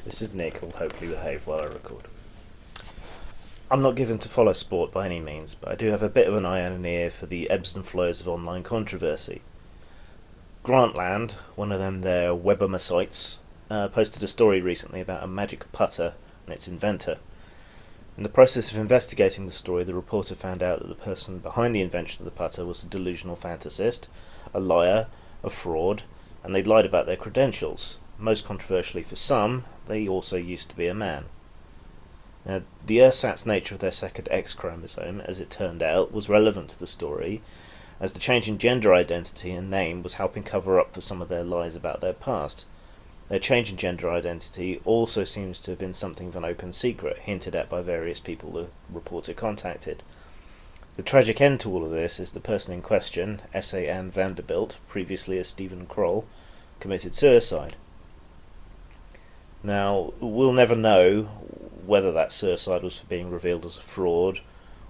This is Nick, who'll hopefully behave while I record. I'm not given to follow sport by any means, but I do have a bit of an eye and an ear for the ebbs and flows of online controversy. Grantland, one of them their Weberma sites, posted a story recently about a magic putter and its inventor. In the process of investigating the story, the reporter found out that the person behind the invention of the putter was a delusional fantasist, a liar, a fraud, and they'd lied about their credentials. Most controversially for some, they also used to be a man. Now, the ersatz nature of their second X chromosome, as it turned out, was relevant to the story, as the change in gender identity and name was helping cover up for some of their lies about their past. Their change in gender identity also seems to have been something of an open secret, hinted at by various people the reporter contacted. The tragic end to all of this is the person in question, S.A. Ann Vanderbilt, previously as Stephen Kroll, committed suicide. Now, we'll never know whether that suicide was for being revealed as a fraud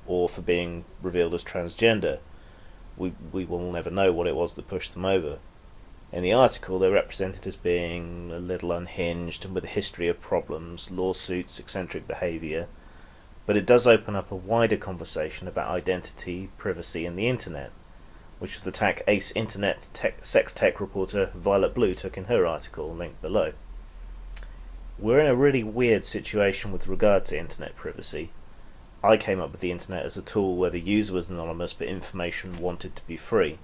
or for being revealed as transgender. We will never know what it was that pushed them over. In the article, they're represented as being a little unhinged and with a history of problems, lawsuits, eccentric behaviour, but it does open up a wider conversation about identity, privacy and the internet, which is the tack ace internet sex tech reporter Violet Blue took in her article, linked below. We're in a really weird situation with regard to internet privacy. I came up with the internet as a tool where the user was anonymous but information wanted to be free.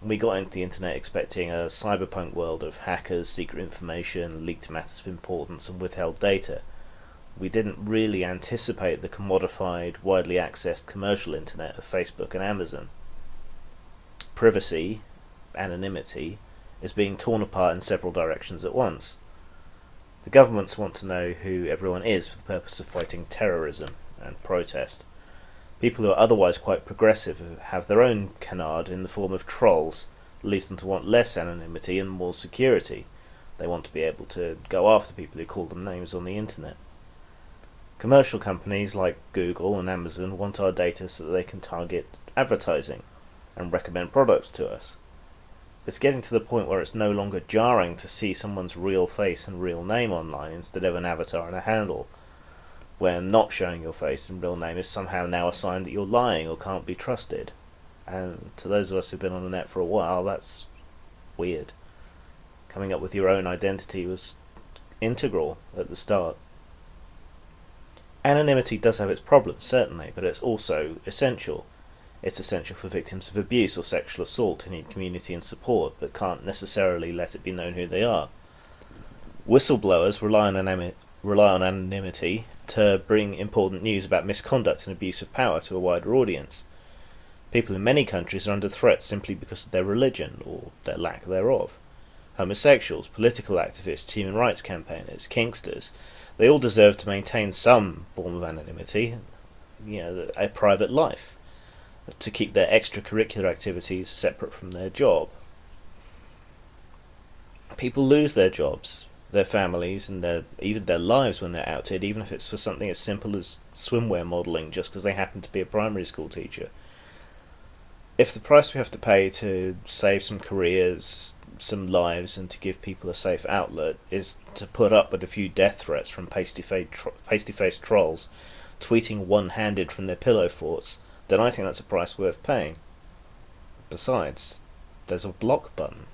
We got into the internet expecting a cyberpunk world of hackers, secret information, leaked matters of importance and withheld data. We didn't really anticipate the commodified, widely accessed commercial internet of Facebook and Amazon. Privacy, anonymity, is being torn apart in several directions at once. The governments want to know who everyone is for the purpose of fighting terrorism and protest. People who are otherwise quite progressive have their own canard in the form of trolls, that leads them to want less anonymity and more security. They want to be able to go after people who call them names on the internet. Commercial companies like Google and Amazon want our data so that they can target advertising and recommend products to us. It's getting to the point where it's no longer jarring to see someone's real face and real name online instead of an avatar and a handle, where not showing your face and real name is somehow now a sign that you're lying or can't be trusted. And to those of us who've been on the net for a while, that's weird. Coming up with your own identity was integral at the start. Anonymity does have its problems, certainly, but it's also essential. It's essential for victims of abuse or sexual assault who need community and support, but can't necessarily let it be known who they are. Whistleblowers rely on anonymity to bring important news about misconduct and abuse of power to a wider audience. People in many countries are under threat simply because of their religion, or their lack thereof. Homosexuals, political activists, human rights campaigners, kinksters, they all deserve to maintain some form of anonymity, a private life, to keep their extracurricular activities separate from their job. People lose their jobs, their families, and even their lives when they're outed, even if it's for something as simple as swimwear modelling, just because they happen to be a primary school teacher. If the price we have to pay to save some careers, some lives, and to give people a safe outlet is to put up with a few death threats from pasty-faced trolls tweeting one-handed from their pillow forts, then I think that's a price worth paying. Besides, there's a block button.